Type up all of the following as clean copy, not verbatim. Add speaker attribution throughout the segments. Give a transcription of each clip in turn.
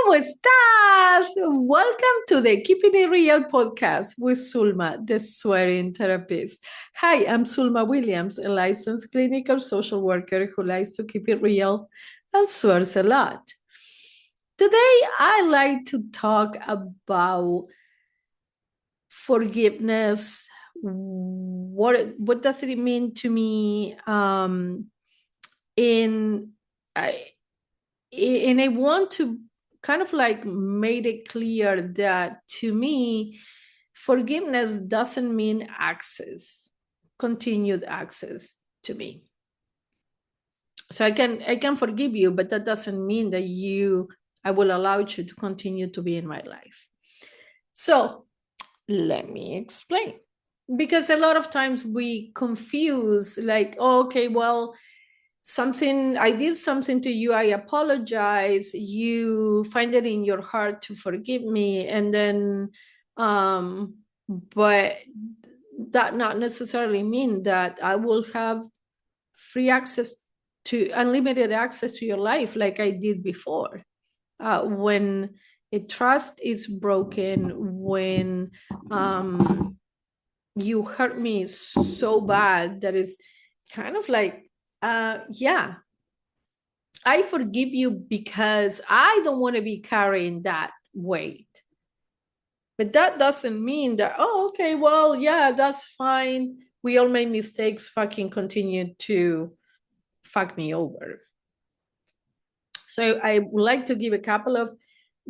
Speaker 1: ¿Cómo estás? Welcome to the Keeping It Real podcast with Sulma, the swearing therapist. Hi, I'm Sulma Williams, a licensed clinical social worker who likes to keep it real and swears a lot. Today, I like to talk about forgiveness. What does it mean to me? In I, and I want to kind of like made it clear that to me, forgiveness doesn't mean continued access to me. So I can forgive you, but that doesn't mean that I will allow you to continue to be in my life. So let me explain. Because a lot of times we confuse like, oh, okay, well, I did something to you, I apologize, you find it in your heart to forgive me, and then but that not necessarily mean that I will have free access to unlimited access to your life like I did before. When a trust is broken, when you hurt me so bad that is kind of like yeah, I forgive you because I don't want to be carrying that weight. But that doesn't mean that, oh, okay, well, yeah, that's fine. We all make mistakes, fucking continue to fuck me over. So I would like to give a couple of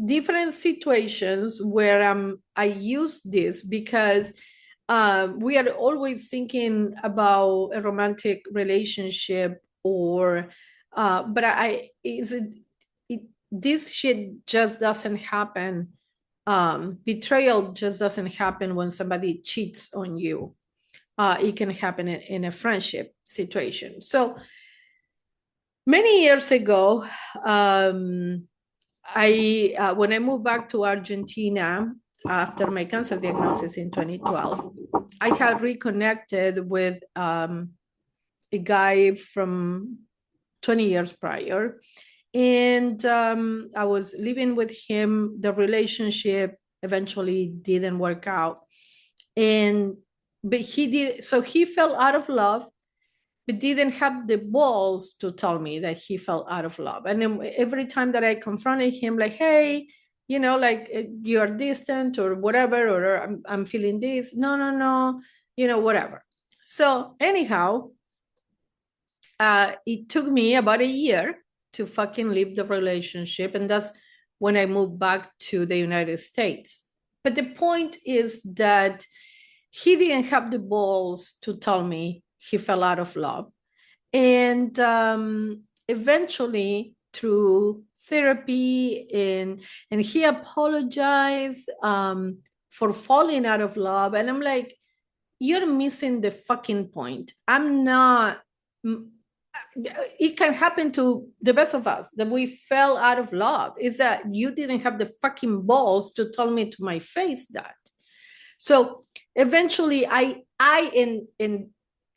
Speaker 1: different situations where I use this because we are always thinking about a romantic relationship or but this shit just doesn't happen. Betrayal just doesn't happen when somebody cheats on you. It can happen in a friendship situation. So many years ago, when I moved back to Argentina after my cancer diagnosis in 2012, I had reconnected with a guy from 20 years prior. And I was living with him. The relationship eventually didn't work out. But he fell out of love, but didn't have the balls to tell me that he fell out of love. And then every time that I confronted him, like, hey, like you're distant or whatever, or I'm feeling this. No, whatever. So anyhow, it took me about a year to fucking leave the relationship. And that's when I moved back to the United States. But the point is that he didn't have the balls to tell me he fell out of love. And eventually, through therapy, and he apologized for falling out of love. And I'm like, you're missing the fucking point. I'm not. It can happen to the best of us that we fell out of love. Is that you didn't have the fucking balls to tell me to my face that. So eventually, I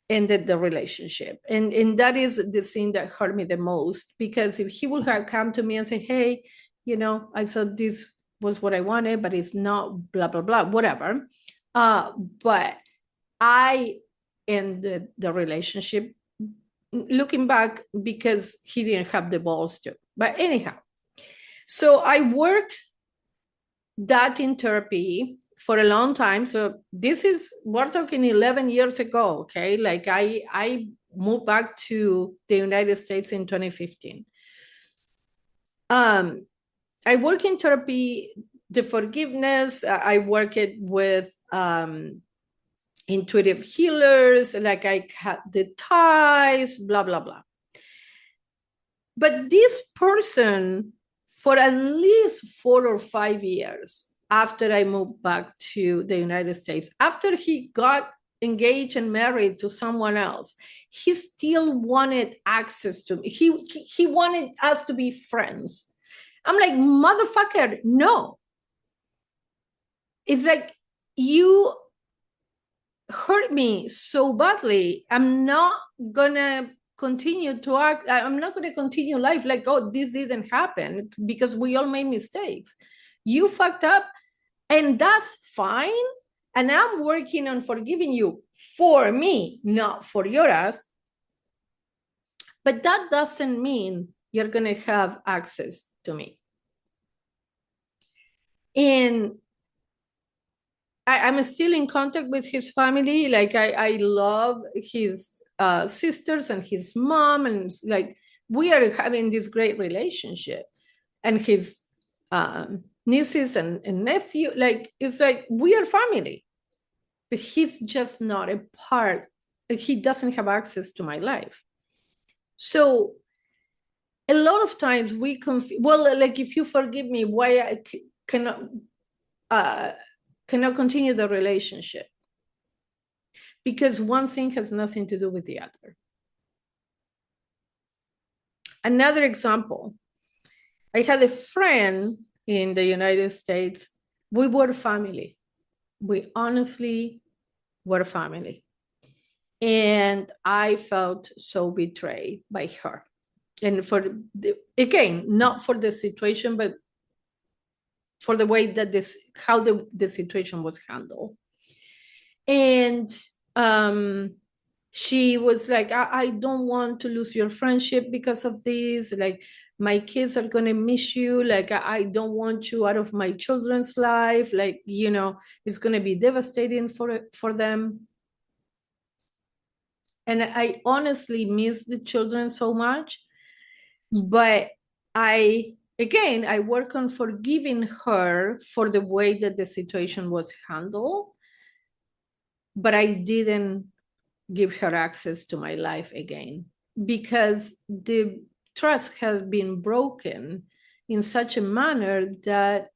Speaker 1: ended the relationship, and that is the thing that hurt me the most, because if he would have come to me and say, hey, I said this was what I wanted, but it's not, blah blah blah, whatever, but I ended the relationship looking back because he didn't have the balls to. But anyhow, so I work that in therapy for a long time. So we're talking 11 years ago, okay? Like I moved back to the United States in 2015. I work in therapy, the forgiveness, I work it with intuitive healers, like I cut the ties, blah, blah, blah. But this person, for at least 4 or 5 years after I moved back to the United States, after he got engaged and married to someone else, he still wanted access to me. He wanted us to be friends. I'm like, motherfucker, no. It's like, you hurt me so badly. I'm not gonna continue to act. I'm not going to continue life like, oh, this didn't happen, because we all made mistakes. You fucked up, and that's fine. And I'm working on forgiving you for me, not for your ass. But that doesn't mean you're going to have access to me. And I'm still in contact with his family. Like, I love his sisters and his mom, and like, we are having this great relationship. And his nieces and nephew, like, it's like we are family. But he's just not a part. He doesn't have access to my life. So a lot of times we confuse, well, like, if you forgive me, why I cannot continue the relationship? Because one thing has nothing to do with the other. Another example, I had a friend in the United States. We were family. We honestly were family. And I felt so betrayed by her. And again, not for the situation, but for the way that how the situation was handled. And she was like, I don't want to lose your friendship because of this. Like, my kids are going to miss you. Like, I don't want you out of my children's life. Like, it's going to be devastating for them. And I honestly miss the children so much. But I work on forgiving her for the way that the situation was handled. But I didn't give her access to my life again, because the trust has been broken in such a manner that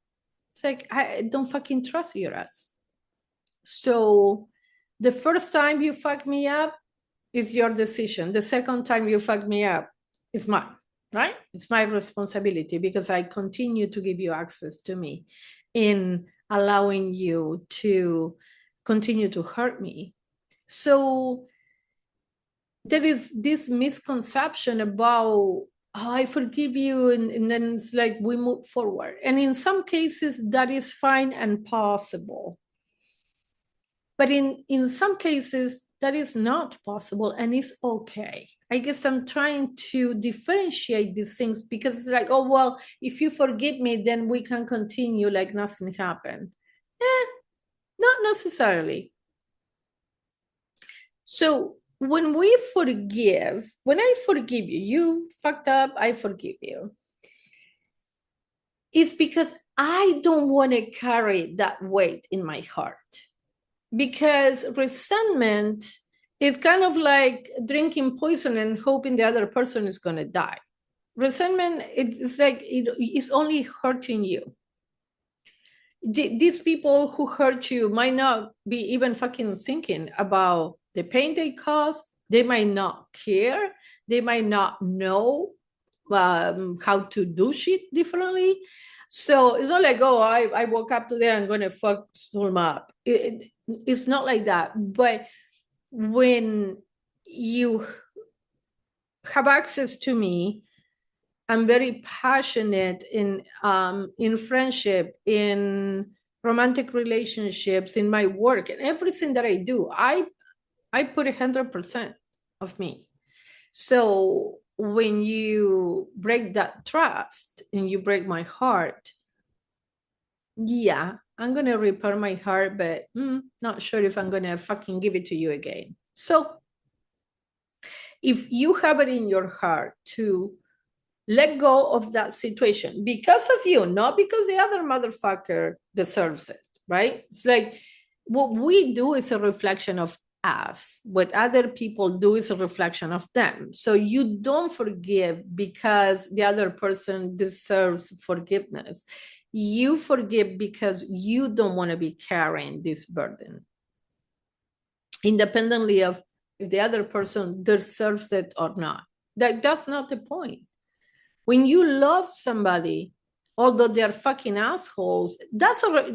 Speaker 1: it's like, I don't fucking trust your ass. So the first time you fuck me up is your decision. The second time you fuck me up is mine, right? It's my responsibility, because I continue to give you access to me in allowing you to continue to hurt me. So there is this misconception about, oh, I forgive you, and then it's like we move forward. And in some cases, that is fine and possible. But in some cases, that is not possible, and it's okay. I guess I'm trying to differentiate these things, because it's like, oh, well, if you forgive me, then we can continue like nothing happened. Not necessarily. So when I forgive you, you fucked up, I forgive you. It's because I don't want to carry that weight in my heart. Because resentment is kind of like drinking poison and hoping the other person is going to die. Resentment, it's like it's only hurting you. These people who hurt you might not be even fucking thinking about the pain they caused. They might not care. They might not know how to do shit differently. So it's not like, oh, I woke up today, I'm going to fuck Sulma up. It's not like that. But when you have access to me, I'm very passionate in friendship, in romantic relationships, in my work, and everything that I do. I put 100% of me. So when you break that trust and you break my heart, yeah, I'm going to repair my heart, but not sure if I'm going to fucking give it to you again. So if you have it in your heart to let go of that situation because of you, not because the other motherfucker deserves it, right? It's like what we do is a reflection of us. What other people do is a reflection of them. So you don't forgive because the other person deserves forgiveness. You forgive because you don't want to be carrying this burden, independently of if the other person deserves it or not. That's not the point. When you love somebody, although they're fucking assholes,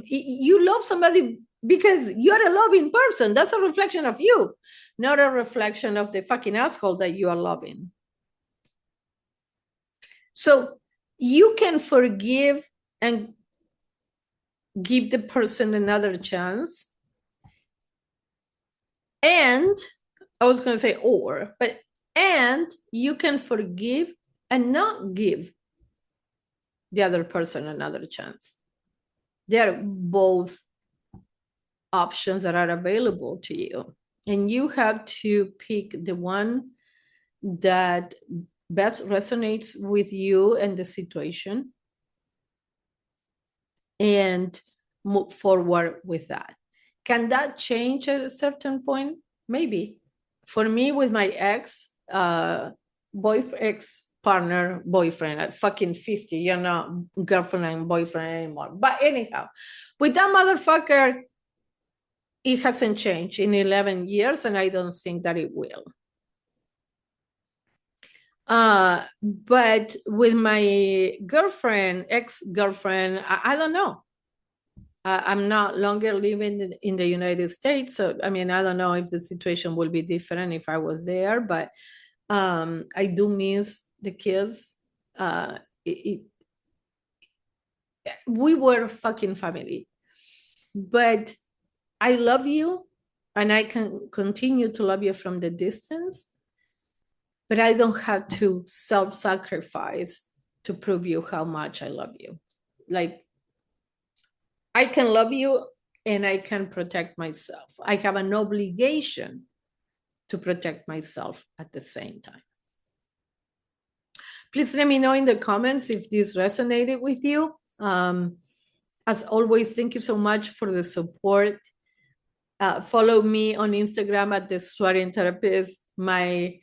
Speaker 1: you love somebody because you're a loving person. That's a reflection of you, not a reflection of the fucking asshole that you are loving. So you can forgive and give the person another chance. And I was going to say and you can forgive and not give the other person another chance. They are both options that are available to you. And you have to pick the one that best resonates with you and the situation and move forward with that. Can that change at a certain point? Maybe. For me, with my ex-partner, boyfriend at fucking 50, you're not girlfriend and boyfriend anymore. But anyhow, with that motherfucker, it hasn't changed in 11 years, and I don't think that it will. But with my girlfriend, ex-girlfriend, I don't know. I'm not longer living in the United States. So, I mean, I don't know if the situation will be different if I was there, but I do miss the kids. We were a fucking family. But I love you, and I can continue to love you from the distance, but I don't have to self-sacrifice to prove you how much I love you. Like, I can love you and I can protect myself. I have an obligation to protect myself at the same time. Please let me know in the comments if this resonated with you. As always, thank you so much for the support. Follow me on Instagram at the Swearing Therapist. My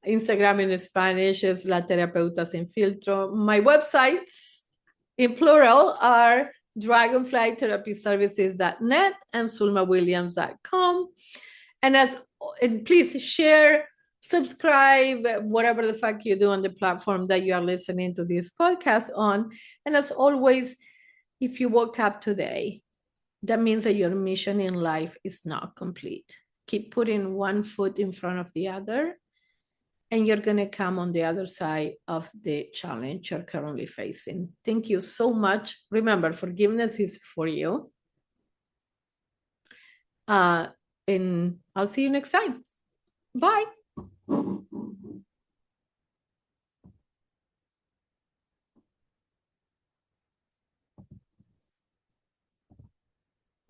Speaker 1: Instagram in Spanish is La Terapeuta Sin Filtro. My websites, in plural, are dragonflytherapyservices.net and sulmawilliams.com. And please share, subscribe, whatever the fuck you do on the platform that you are listening to this podcast on. And as always, if you woke up today, that means that your mission in life is not complete. Keep putting one foot in front of the other, and you're going to come on the other side of the challenge you're currently facing. Thank you so much. Remember, forgiveness is for you. And I'll see you next time. Bye.